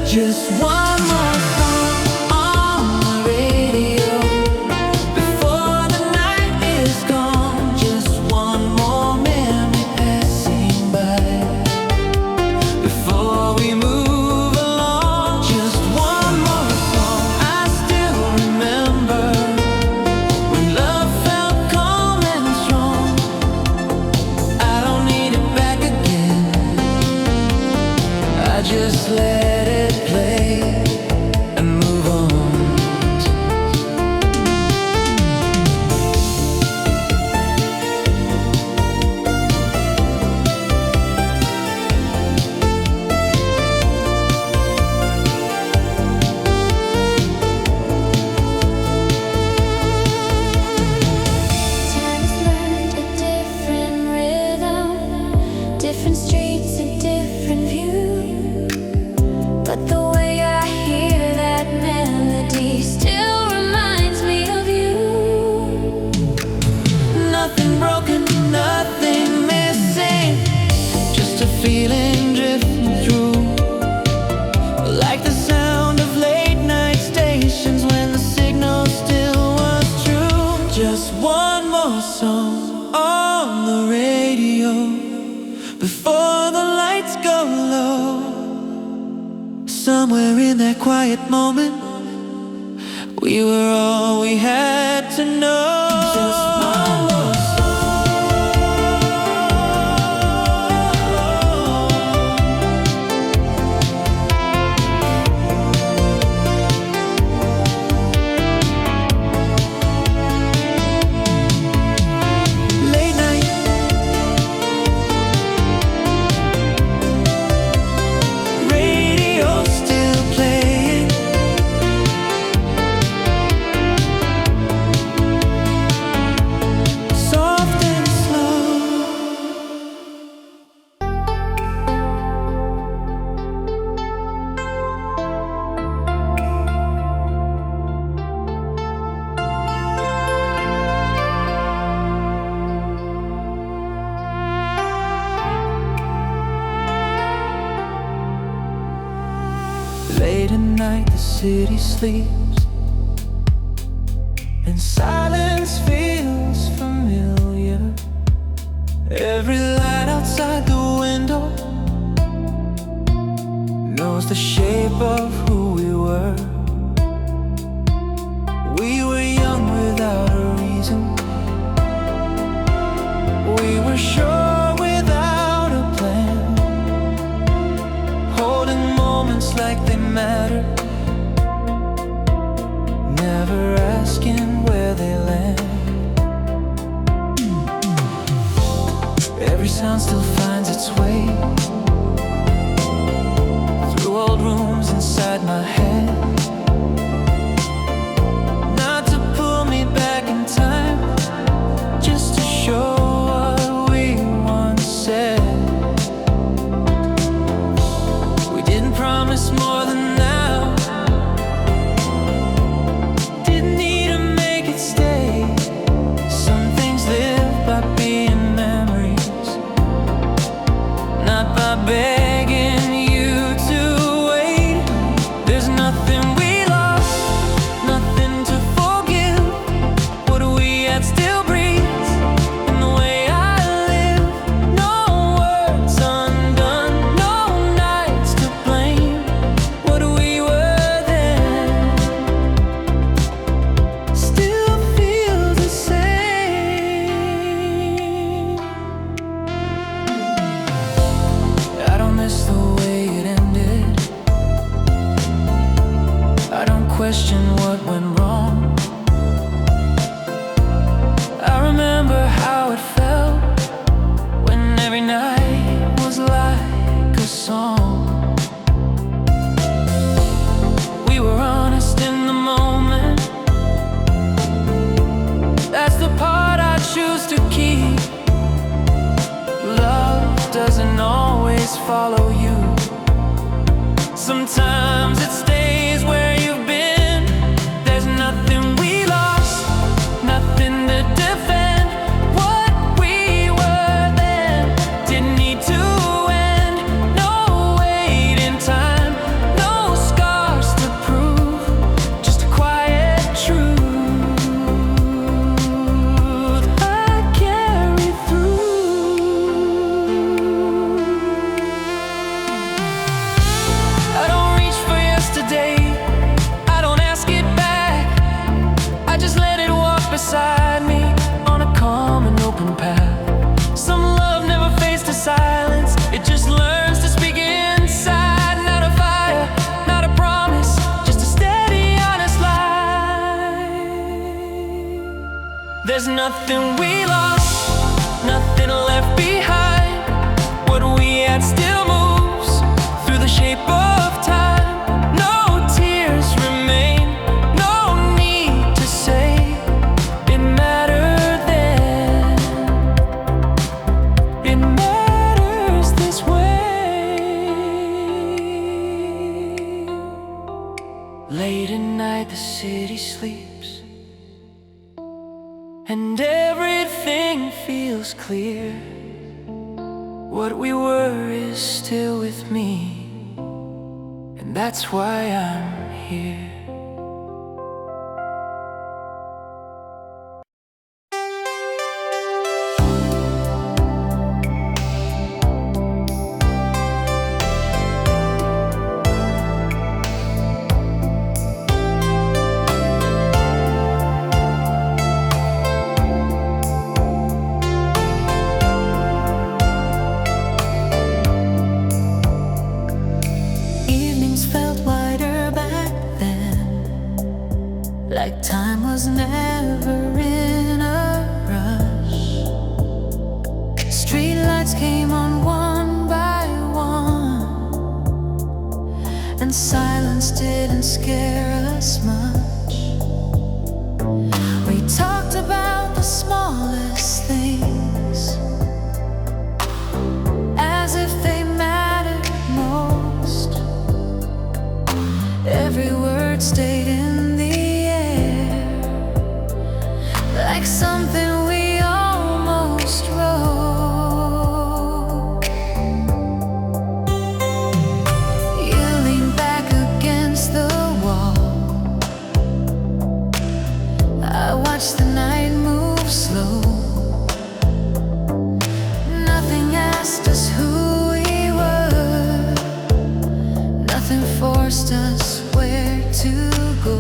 Just one more song on the radio before the night is gone. Just one more memory passing by before we move along. Just one more song. I still remember when love felt calm and strong. I don't need it back again. I just let it play and move on. Time's learned a different rhythm, different streets, a different view. But the way I hear that melody still reminds me of you. Nothing broken, nothing missing, just a feeling drifting through, like the sound of late night stations when the signal still was true. Just one more song on the radio before the lights go low. Somewhere in that quiet moment, we were all we had to know. Just one more late night, radio still playing. Soft and slow. Late at night, the city sleeps, and silence feels familiar. Every light outside the window knows the shape of who we were. We were young without a reason. We were sure without a plan, holding moments like they matter, never asking where they land. Every sound still finds its way through old rooms inside my head, not to pull me back in time, just to show what we once said. We didn't promise more than now, didn't need to make it stay. Some things live by being memories, not by begging you to wait. There's nothing we lost, nothing to forgive. What we had still breathes in the way I live. No words undone, no nights to blame. What we were then still feels the same. I don't miss the way it ended. I don't question what went wrong. I remember how it felt when every night was like a song. We were honest in the moment. That's the part I choose to keep. Love doesn't always follow you. Sometimes it stays where you've been. There's nothing we lost, nothing to defend. What we were then didn't need to end. No wait in time, no There's nothing we lost, nothing left behind. What we had still moves through the shape of time. No tears remain, no need to say it mattered then. It matters this way. Late at night the city sleeps, and everything feels clear. What we were is still with me, and that's why I'm here. Like time was never in a rush. Streetlights came on one by one, and silence didn't scare us much. We talked about the smallest things, as if they mattered most. Every word stayed in like something we almost wrote. You leaned back against the wall. I watched the night move slow. Nothing asked us who we were, nothing forced us where to go.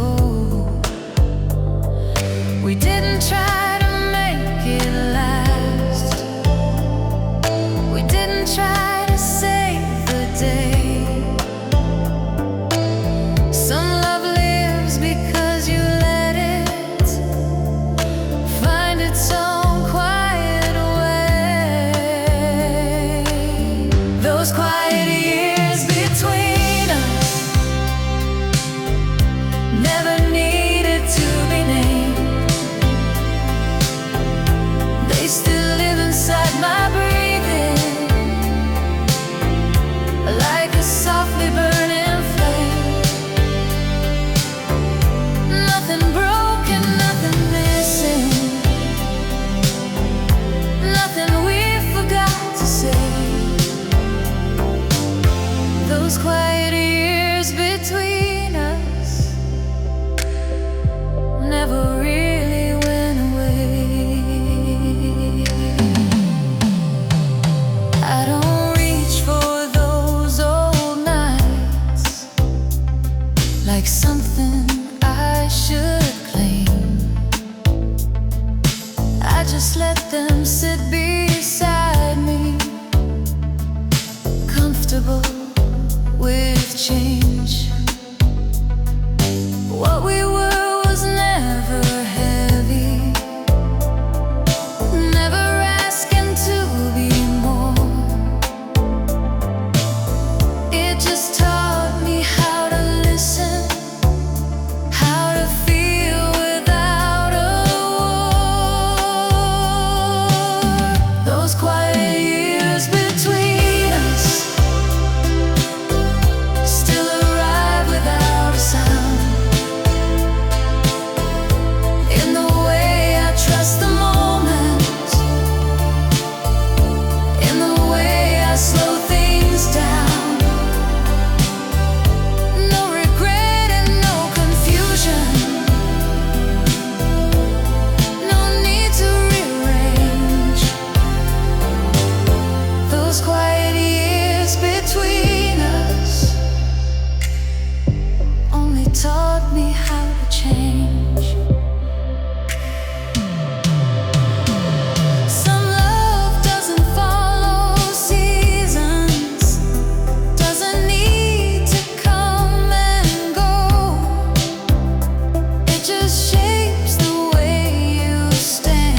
We didn't try to make it last. We didn't try to save the day. Some love lives because you let it find its own quiet way. Those quiet years between us never needed to be named. Still live inside my breathing, like a softly burning flame. Nothing broken, nothing missing, nothing we forgot to say. Those quiet years between us never really went away. I don't reach for those old nights like something I should claim. I just let them sit beside me, comfortable with change. What we were was never heavy, never asking to be more. It just taught me how to listen, how to feel without a war. Those quiet years between us still arrive without a sound. In the way I trust the moment, in the way I slow things down. No regret and no confusion, no need to rearrange. Those quiet years between us only taught me how to change. Some love doesn't follow seasons, doesn't need to come and go. It just shapes the way you stand.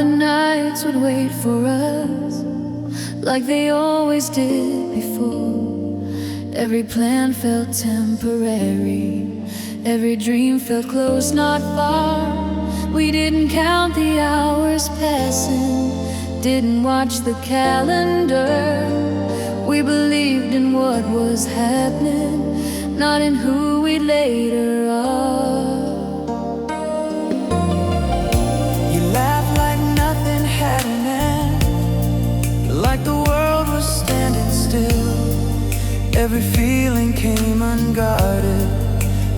the nights would wait for us, like they always did before. Every plan felt temporary, every dream felt close, not far. We didn't count the hours passing, didn't watch the calendar. We believed in what was happening, not in who we later are. You laughed like nothing had an end, like the world was standing still. Every feeling came unguarded,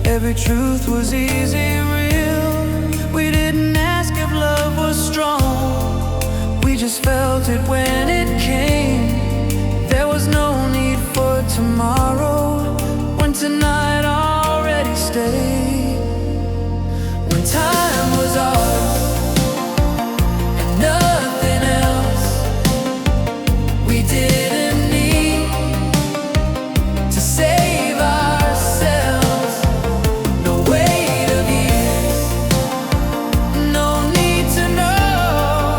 every truth was easy, real. We didn't ask if love was strong, we just felt it when it came. There was no need for tomorrow, when tonight already stayed. When time was ours and nothing else, we didn't need to save ourselves. No weight of years, no need to know.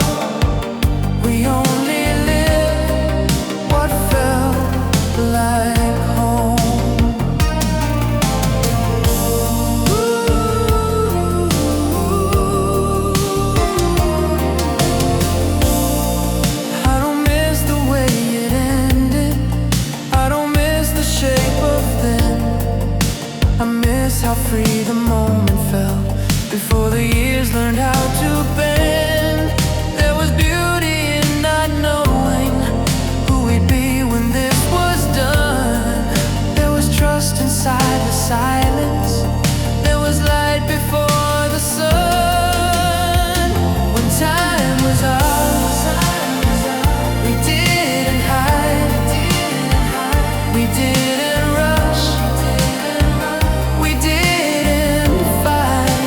We only lived what felt like home. I don't miss the way it ended, I don't miss the shape of then. I miss how free the moment felt, before the years learned how to bend. There was beauty in not knowing who we'd be when this was done. There was trust inside the silence, there was light before the sun. When time was ours, we didn't hide, we didn't rush, we didn't fight.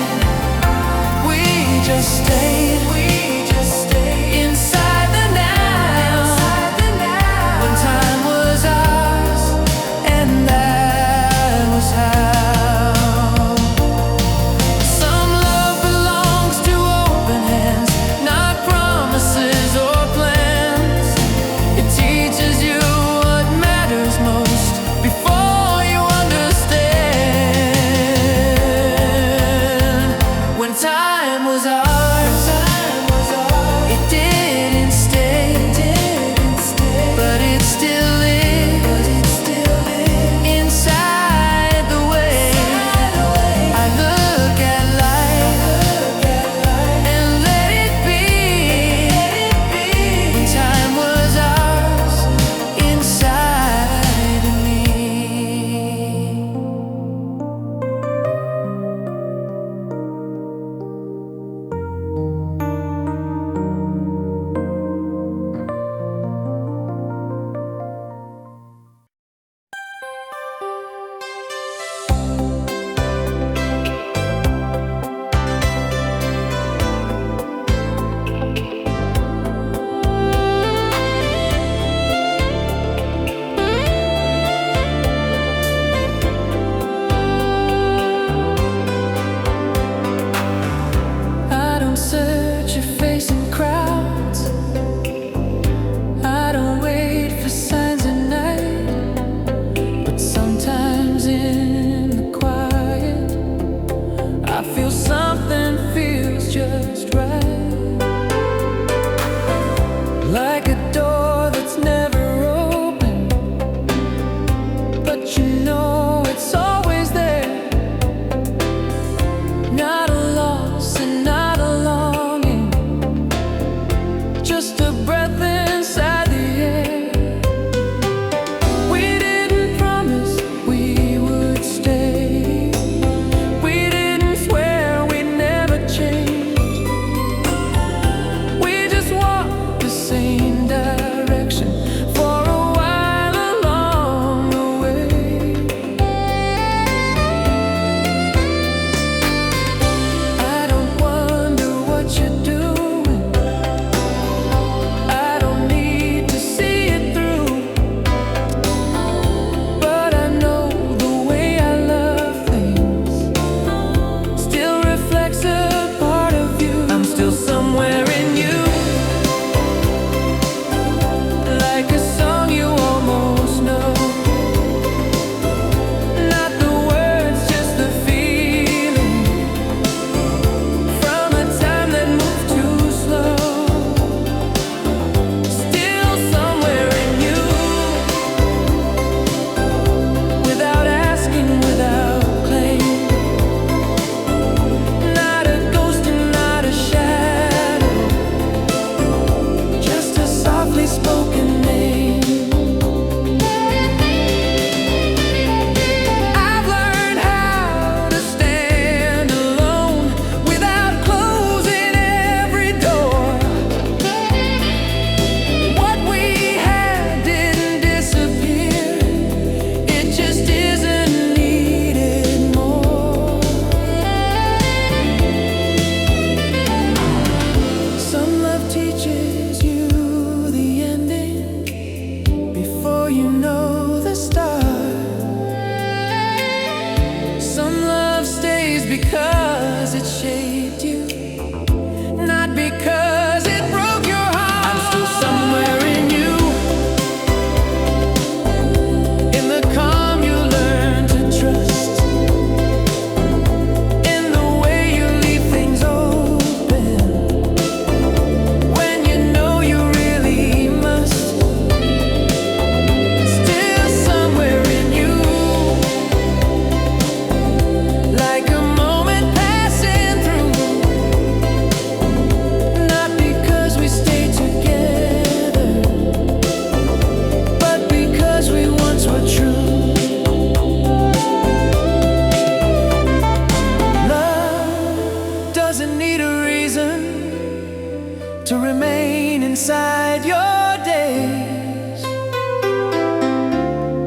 inside your days.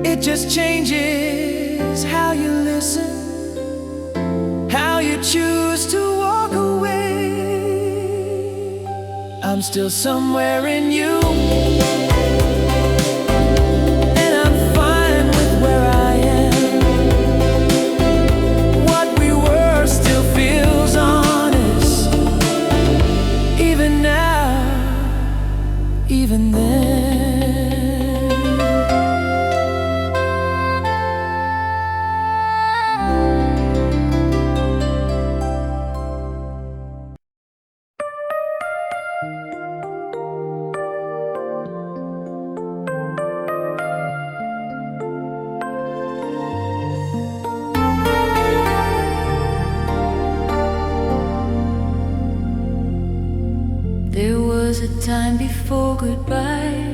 It just changes how you listen, how you choose to walk away. I'm still somewhere in you, and I'm fine with where I am. What we were still feels honest, even now, even then. There was a time before goodbye,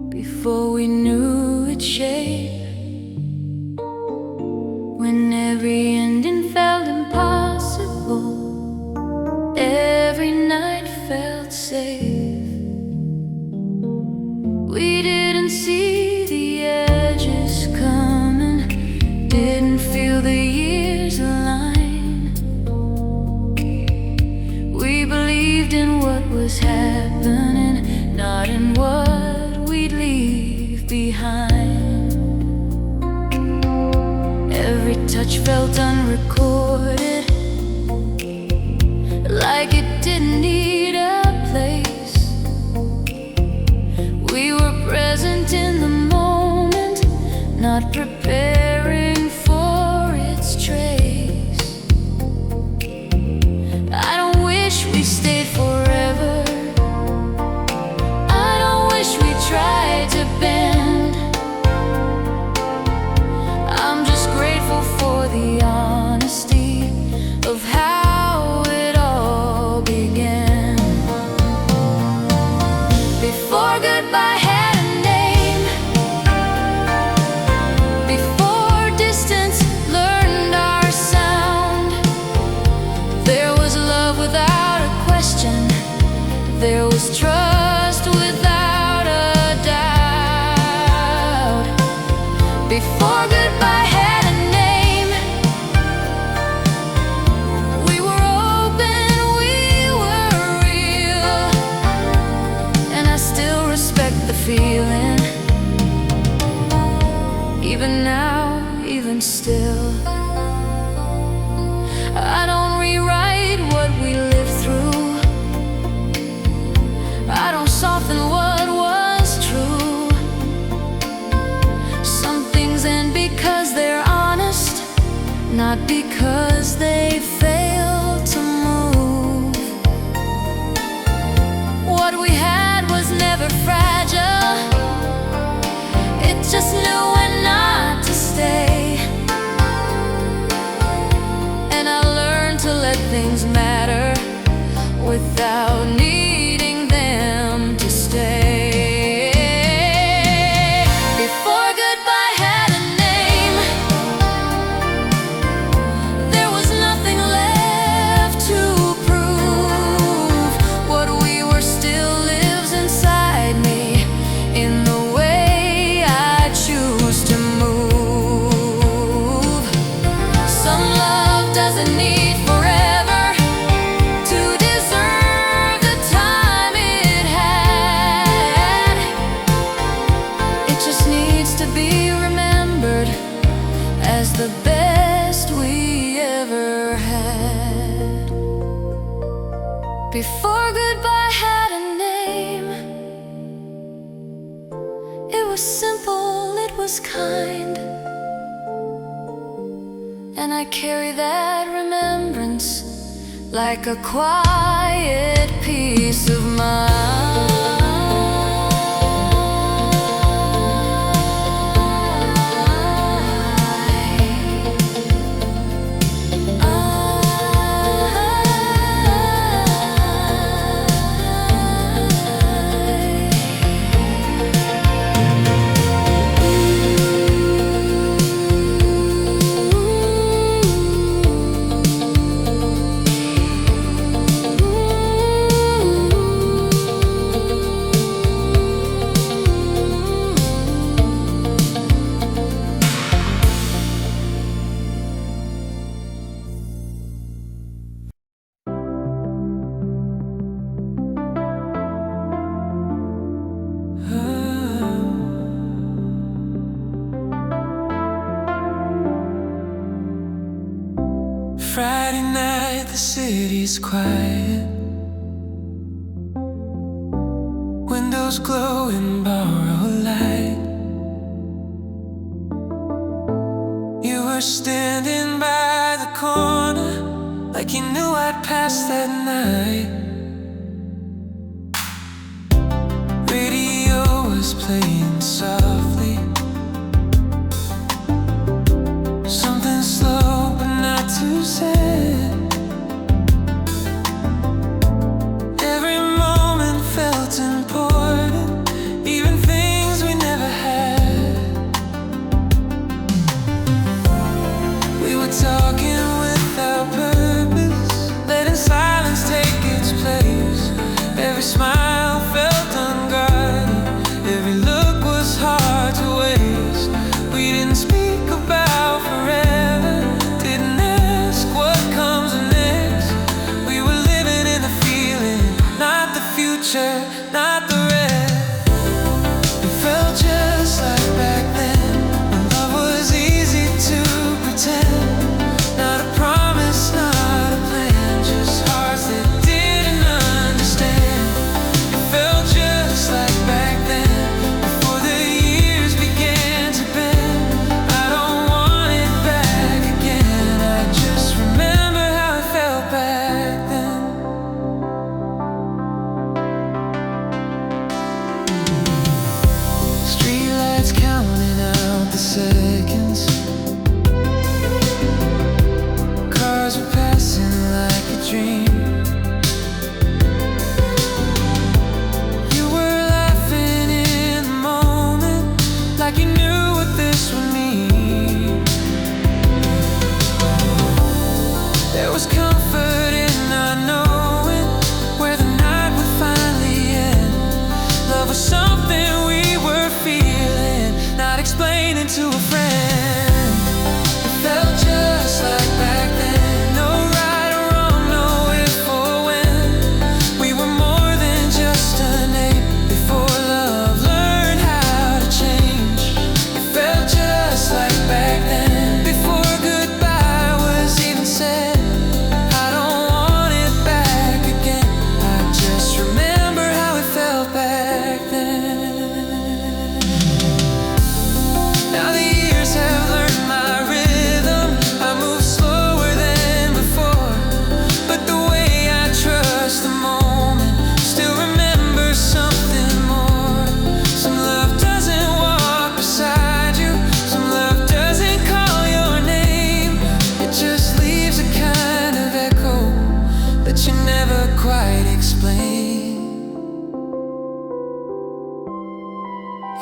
before we knew its shape, when every ending felt impossible, every night felt safe. We didn't see the edges coming, didn't feel the years align. We believed in what was happening, not in what we'd leave behind. Every touch felt unrecorded, like it didn't need a place. We were present in the moment, not preparing for its trace. I don't wish we stayed forever, I don't wish we tried to bend. I'm just grateful for the honesty of how it all began. Before goodbye had a name, before distance learned our sound, there was love without a question, there was trust without a doubt. Before goodbye had a name, we were open, we were real, and I still respect the feeling, even now, even still. I don't rewrite what we lived through, I don't soften what was true. Some things end because they're honest, not because they fail to move. What we had was never fragile, it just knew when not to stay. And I learned to let things matter without needing them to stay. Before goodbye had a name, there was nothing left to prove. What we were still lives inside me, in the way I choose to move. Some love doesn't need forever to deserve the time it had. It just needs to be remembered as the best we ever had. Before goodbye had a name, it was simple, it was kind, and I carry that remembrance like a quiet peace of mind. city's quiet, windows glow in borrowed light. You were standing by the corner, like you knew I'd pass that night. Radio was playing softly, something slow but not too sad. Every moment felt important, even things we never had. We were talking without purpose, letting silence take its place. Every smile felt unguarded, every look was hard to waste. We didn't speak about forever, didn't ask what comes next. We were living in the feeling, not the future, not the rest. It felt just like back then, when love was easy to pretend. Not a promise, not a plan, just hearts that didn't understand. It felt just like back then, before the years began to bend. I don't want it back again, I just remember how it felt back then. Streetlights counting out the seconds, cars were passing like a dream. You were laughing in the moment, like you knew what this would mean. There was comfort in not knowing where the night would finally end. Love was something we were feeling, not explaining to a friend. It felt just like back then, no right or wrong, no if or when. We were more than just a name, before love learned how to change. It felt just like back then, before goodbye was even said. I don't want it back again, I just remember how it felt back then. Now the years have learned my rhythm, I move slower than before, but the way I trust the moment still remembers something more. Some love doesn't walk beside you, some love doesn't call your name. It just leaves a kind of echo that you never quite explain.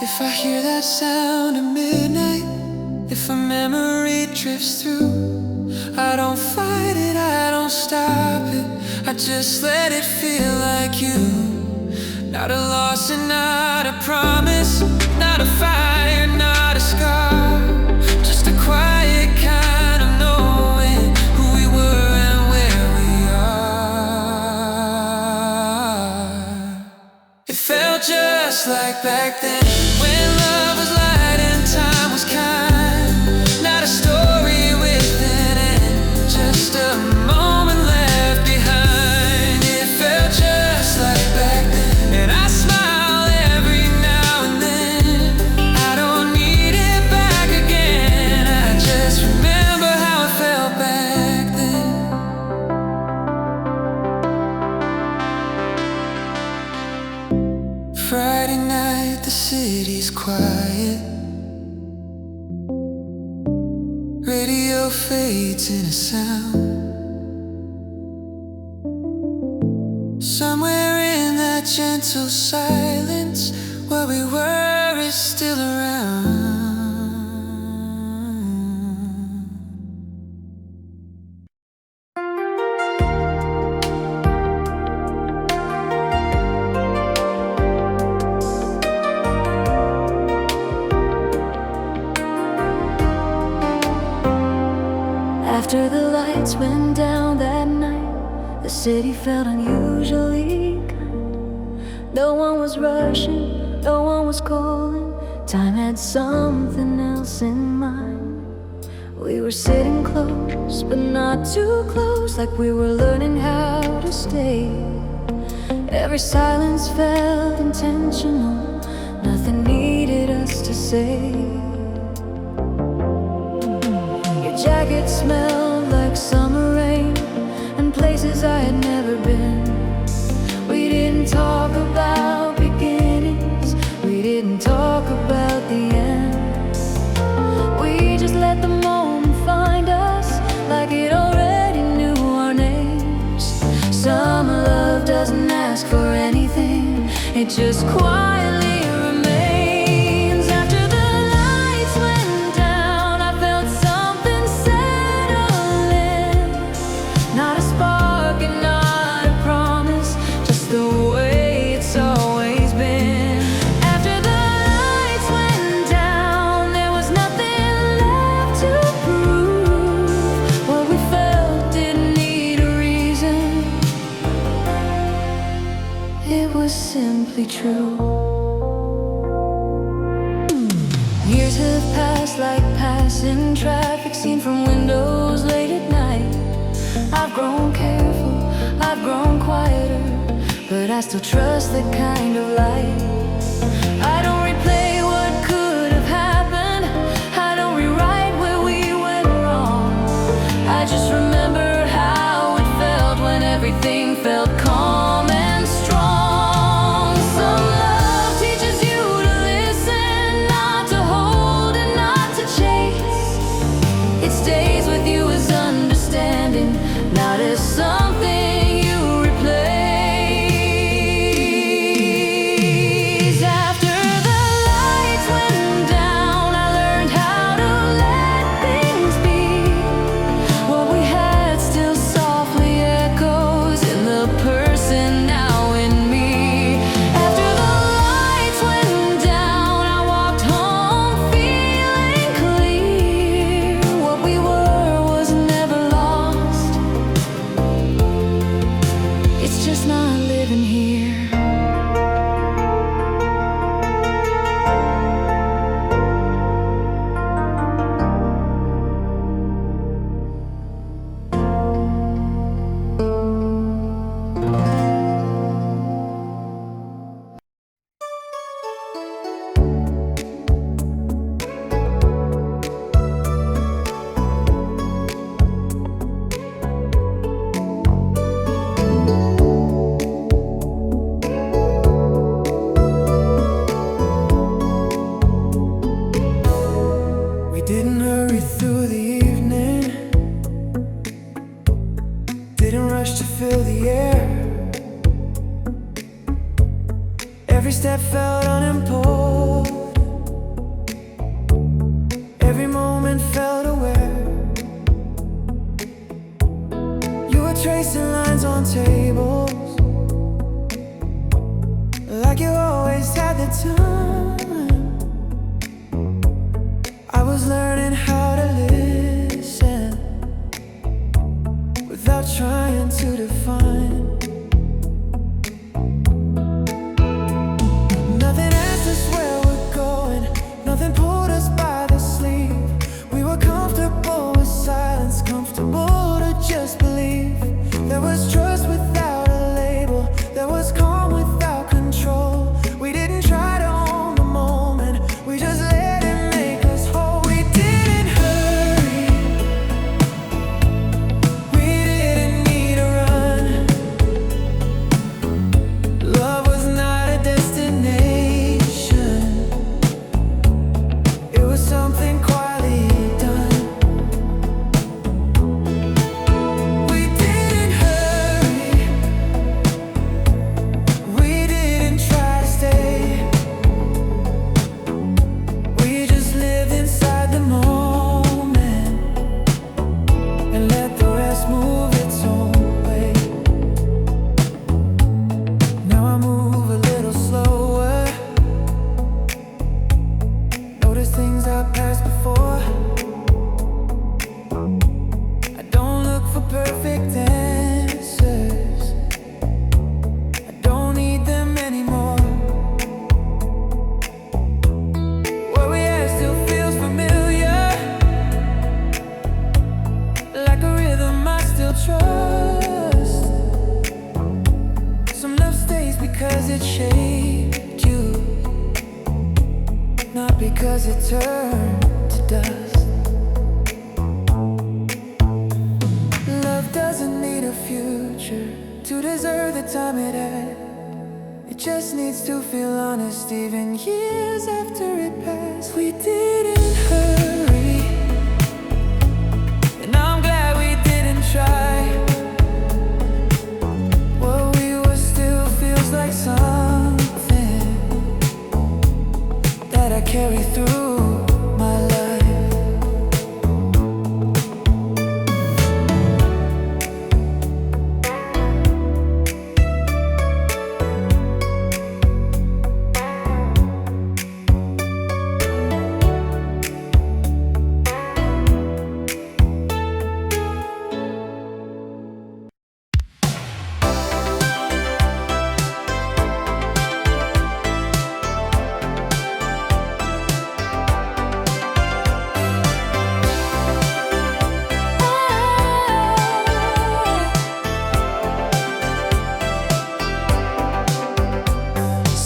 If I hear that sound at midnight, if a memory drifts through, I don't fight it, I don't stop it, I just let it feel like you. Not a loss and not a promise, not a fire, not a scar, just a quiet kind of knowing who we were and where we are. It felt just like back then, when love was light and time was kind. Not a story with an end, just a moment left behind. It felt just like back then, and I smile every now and then. I don't need it back again, I just remember how it felt back then. Friday night, the city's quiet, radio fades in a sound. Somewhere in that gentle silence, what we were is still around. After the lights went down that night, the city felt unusually kind. No one was rushing, no one was calling. Time had something else in mind. We were sitting close, but not too close, like we were learning how to stay. Every silence felt intentional, nothing needed us to say. Your jacket smelled like summer rain and places I had never been. We didn't talk about beginnings, we didn't talk about the end. We just let the moment find us like it already knew our names. Summer love doesn't ask for anything, it just quietly remains. After the lights went down, I felt something settle in. Not a spark and not a promise, just the way it's always been. After the lights went down, there was nothing left to prove. What we felt didn't need a reason, it was simply true. Years have passed like passing traffic seen from windows late at night. I've grown careful, I've grown quieter, but I still trust that kind of light. I don't replay what could have happened, I don't rewrite where we went wrong. I just remember how it felt when everything felt calm and strong. Some love teaches you to listen, not to hold and not to chase. It stays with you as understanding, not as something you replace. After the lights went down, I learned how to let things be. What we had still softly echoes in the person now in me. After the lights went down, I walked home feeling clear. What we were was never lost, it's just not living here. We didn't hurry through the evening, didn't rush to fill the air. Every step felt unimportant, every moment felt aware. You were tracing lines on tables, like you always had the time. I was learning how to listen without trying to define. Nothing asked us where we're going, nothing pulled us by the sleeve. We were comfortable with silence, comfortable to just believe. There was trust without a label, there was calm without control. We didn't try to own shaped you, not because it turned to dust. Love doesn't need a future to deserve the time it had. It just needs to feel honest even years after it passed. We didn't hurry, and I'm glad we didn't try. What we were still feels like something that I carry through my life.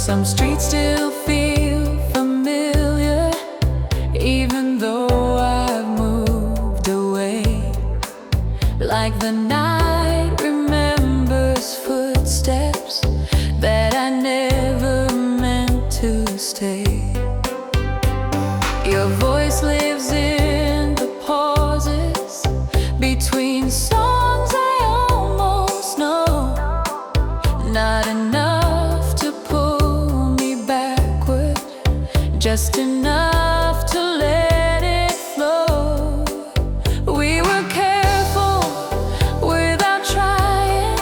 Some streets still feel familiar, even though I've moved away. Like the night remembers footsteps that I never meant to stay. Your voice lives in the pauses between songs I almost know. Not enough to just enough to let it flow. We were careful without trying.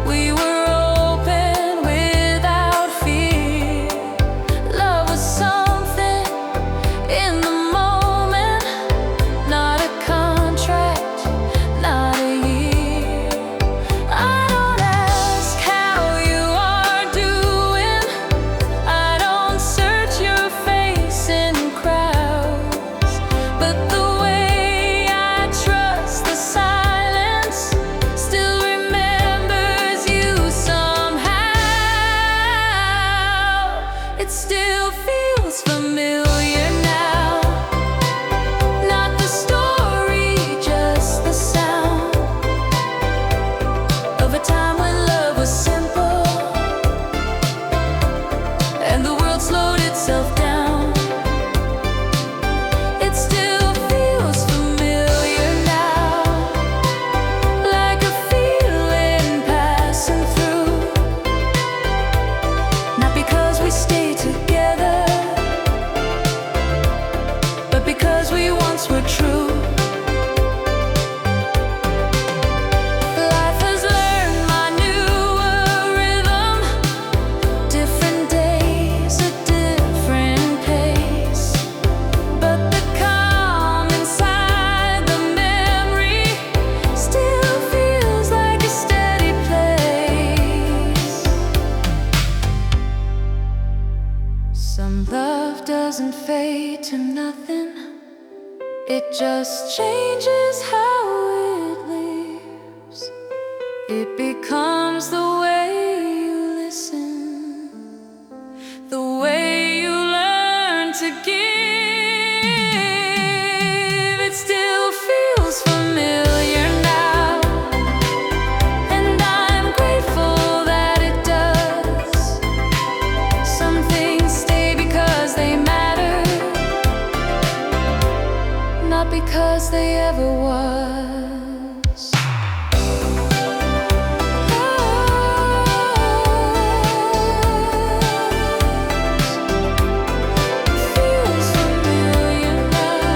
We were open without fear. Love was something in the moment, not a contract, not a year. I don't ask how you are doing. I don't search your in crowds, but the way I trust the silence still remembers you somehow. It still feels familiar now. Not the story, just the sound of a time when love was simple and the world slowed itself down. We stay together, but because we once were true. Life has learned my newer rhythm. Different days, a different pace, but the calm inside the memory still feels like a steady place. Some love doesn't fade to nothing. It just changes how it lives. It becomes the way you listen, the way you learn to give. It still feels familiar now, and I'm grateful that it does. Some things stay because they matter, not because they ever was. Feels familiar now.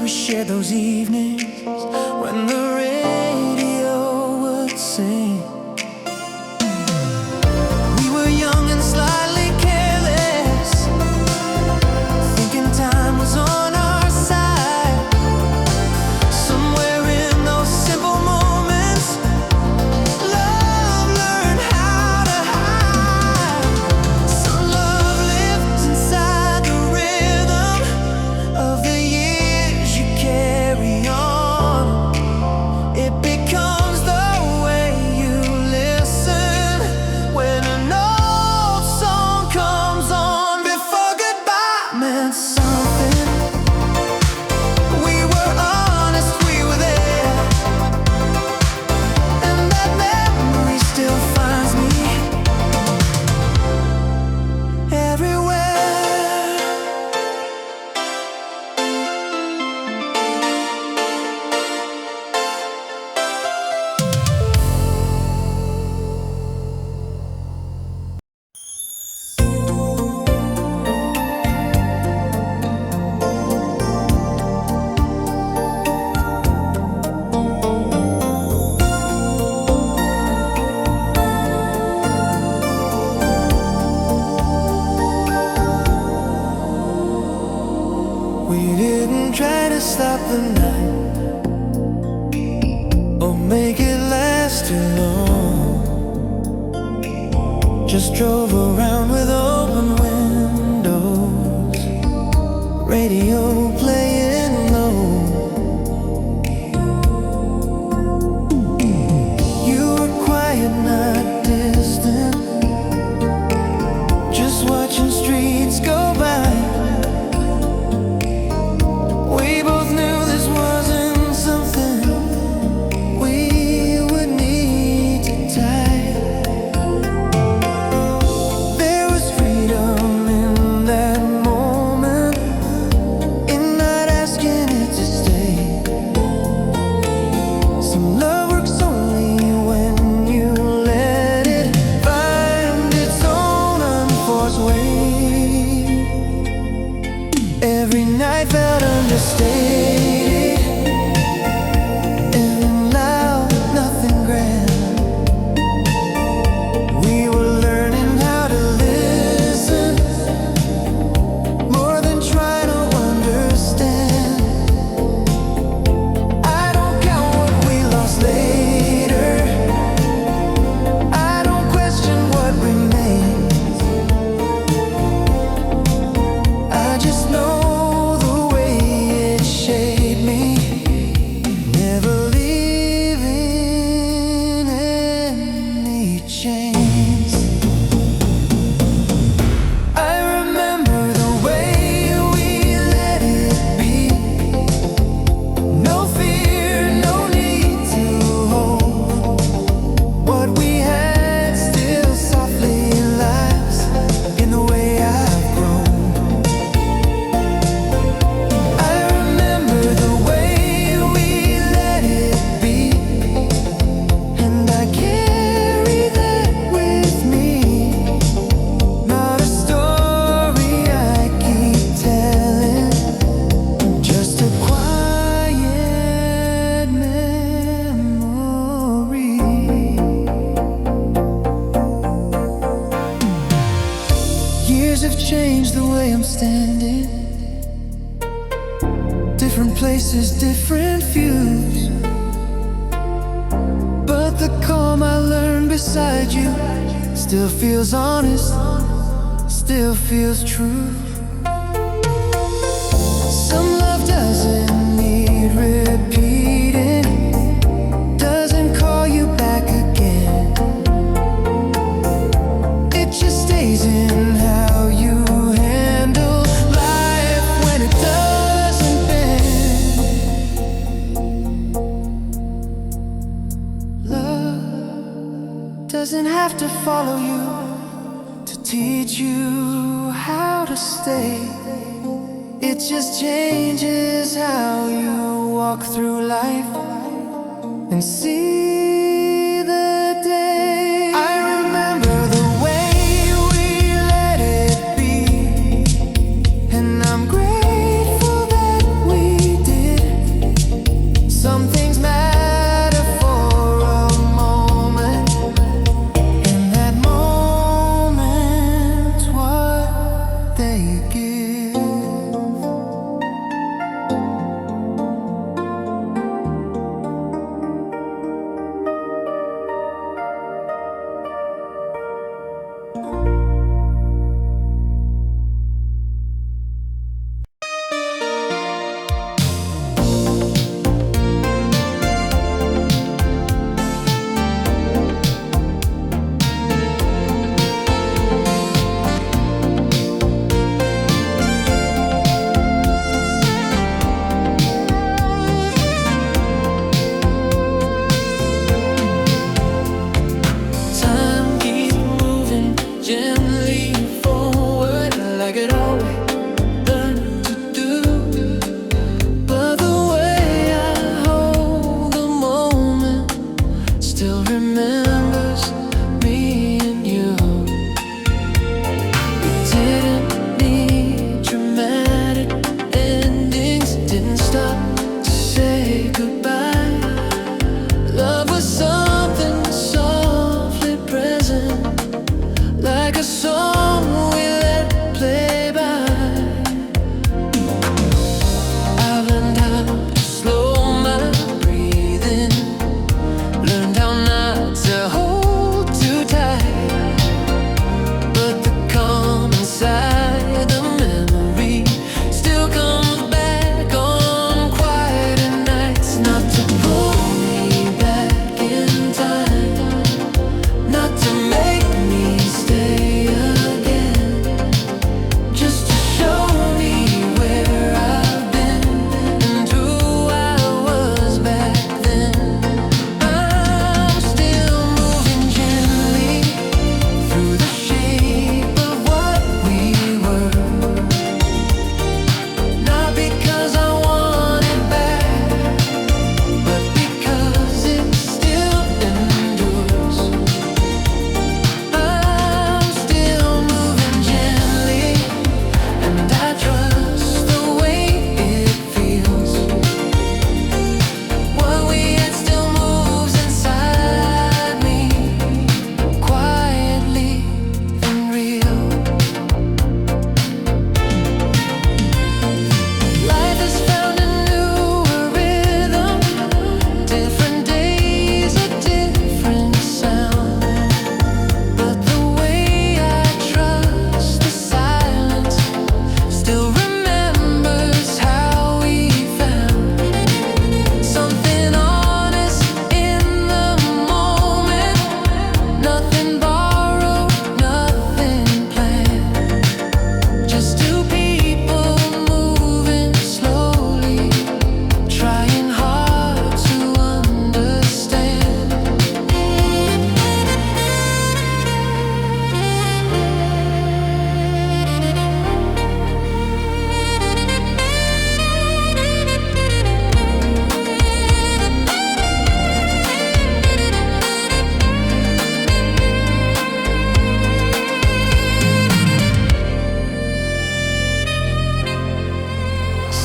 we shared those evenings when the radio would sing. We were young and slightly careless, thinking time was on our side. Somewhere in those simple moments, love learned how to hide. Some love lives inside the rhythm of the years you carry on. It becomes the way you listen when an old song comes on. Before goodbye meant something, we were honest, we were there, and that memory still finds me everywhere. We didn't try to stop the night or make it last too long. Just drove around with open windows, radio playing low. You were quiet, not distant, just watching streets go by. We both knew this wasn't something we would need to tie. There was freedom in that moment, in not asking it to stay. Some love works only when you let it find its own unforced way. Every night felt understated and loud, nothing grand. We were learning how to listen more than try to understand. I don't count what we lost later, I don't question what remains. I just know the way it shaped me, never leaving any chains. I remember the way we let it be. No fear, no need to hold. What we had still softly lies in the way I've grown. I remember the way we let it be, and I carry that with me. Not a story I keep telling, just a quiet memory. Years have changed the way I'm standing. Different places, different views, but the calm I learned beside you still feels honest, still feels true. Some love doesn't need repeating, doesn't call you back again. It just stays in how you handle life when it doesn't bend. Love doesn't have to follow you to teach you how to stay. It just changes how you walk through life and see the day. I remember the way we let it be, and I'm grateful that we did.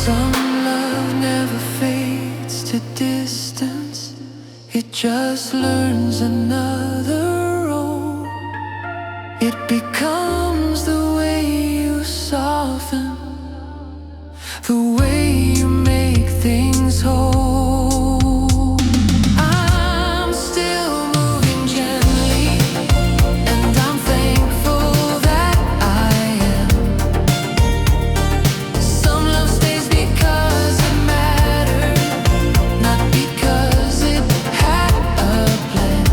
Some love never fades to distance, it just learns another role. It becomes the way you soften, the way you make things whole. I'm still moving gently, and I'm thankful that I am. Some love stays because it mattered, not because it had a plan.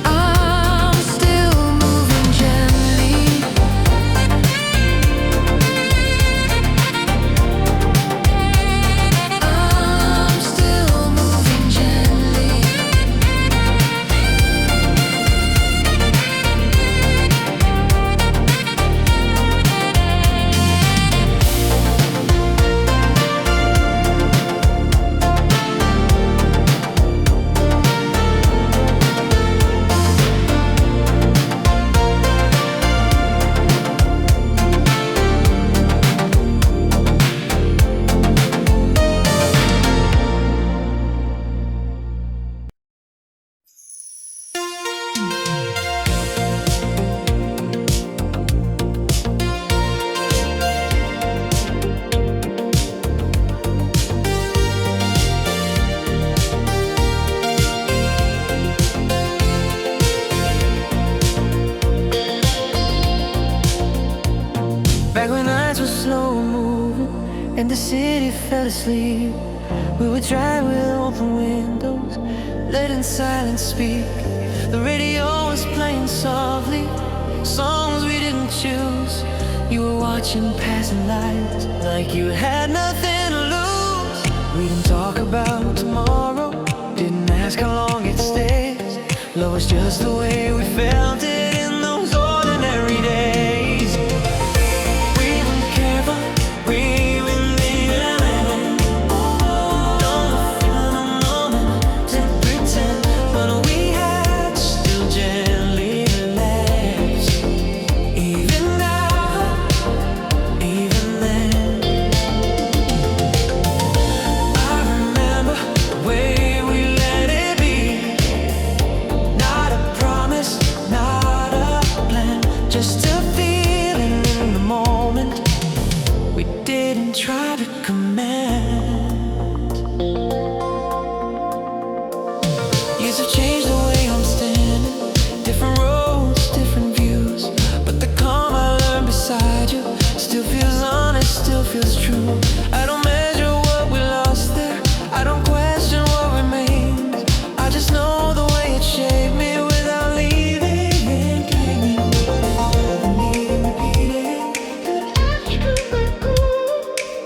I'm still moving gently. I'm still moving gently. Back when nights were slow moving and the city fell asleep, we would drive with open windows, letting silence speak. The radio was playing softly, songs we didn't choose. You were watching passing lights like you had nothing to lose. We didn't talk about tomorrow, didn't ask how long it stays. Love was just the way we felt it in those ordinary days. We weren't careful, we were living. Don't feel the moment to pretend, but we had to still gently relax. Even now, even then, I remember the way we let it be. Not a promise, not a plan, just a feeling in the moment. We didn't try to command. Years have changed the way I'm standing, different roads, different views, but the calm I learned beside you still feels honest, still feels true. I don't measure what we lost there, I don't question what remains. I just know the way it shaped me without leaving and claiming. Needing repeating,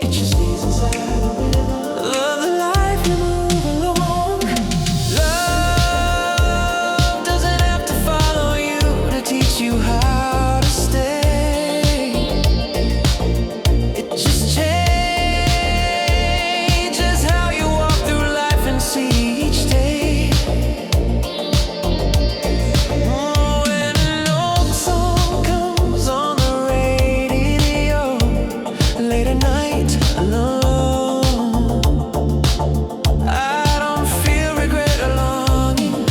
it just stays inside the rhythm. Love the life you move along. Love doesn't have to follow you to teach you how to stay. It just changes how you walk through life and see each day. When an old song comes on the radio, late at night alone, I don't feel regret or longing,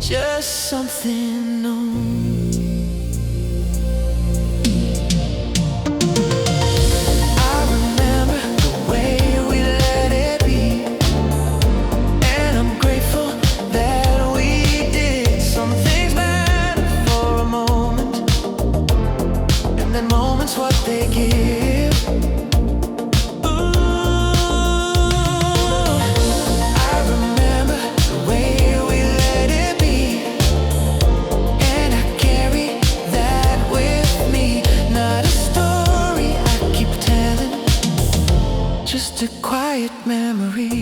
just something new. I remember the way we let it be, and I'm grateful that we did. Some things matter for a moment, and then moments what they give. I remember the way we let it be, and I carry that with me. Not a story I keep telling, just a quiet memory.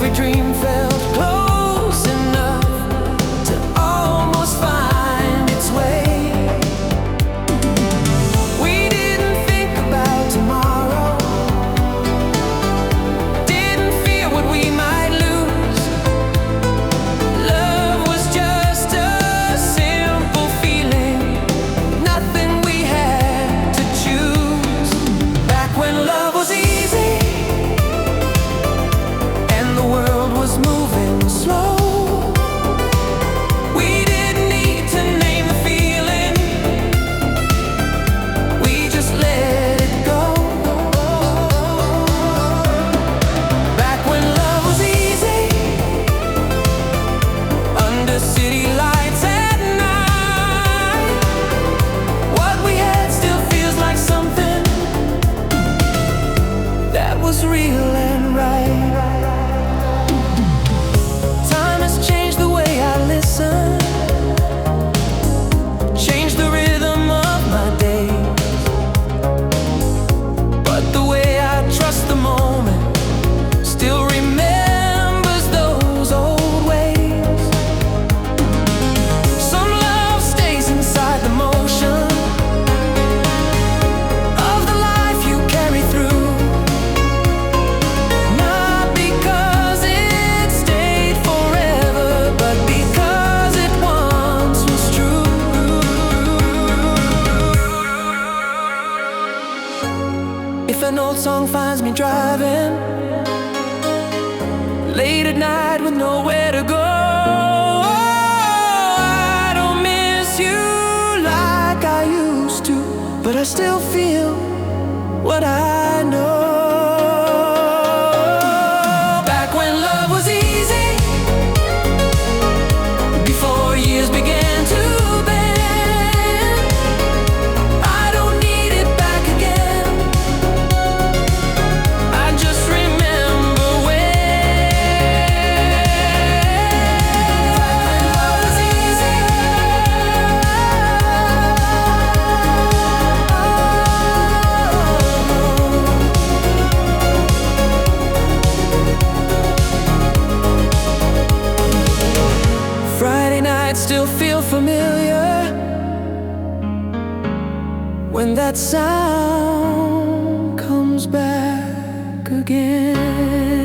every dream felt close enough to almost find its way. We didn't think about tomorrow, didn't fear what we might lose. Love was just a simple feeling, nothing we had to choose. Back when love was easy and the world was moving slow, we didn't need to name the feeling, we just let it go. Back when love was easy, under city lights at night, what we had still feels like something that was real and right. Time has changed the way I listen, changed the rhythm of my day, but the way I trust the moment still remembers those old ways. Some love stays inside the motion of the life you carry through, not because it stayed forever, but because it once was true. If an old song finds me driving late at night with nowhere to go, I don't miss you like I used to, but I still feel what I know. Back when love was easy, before years began to bend, I don't need it back again. I just remember when love was easy. Friday nights still feel familiar when that sound comes back again.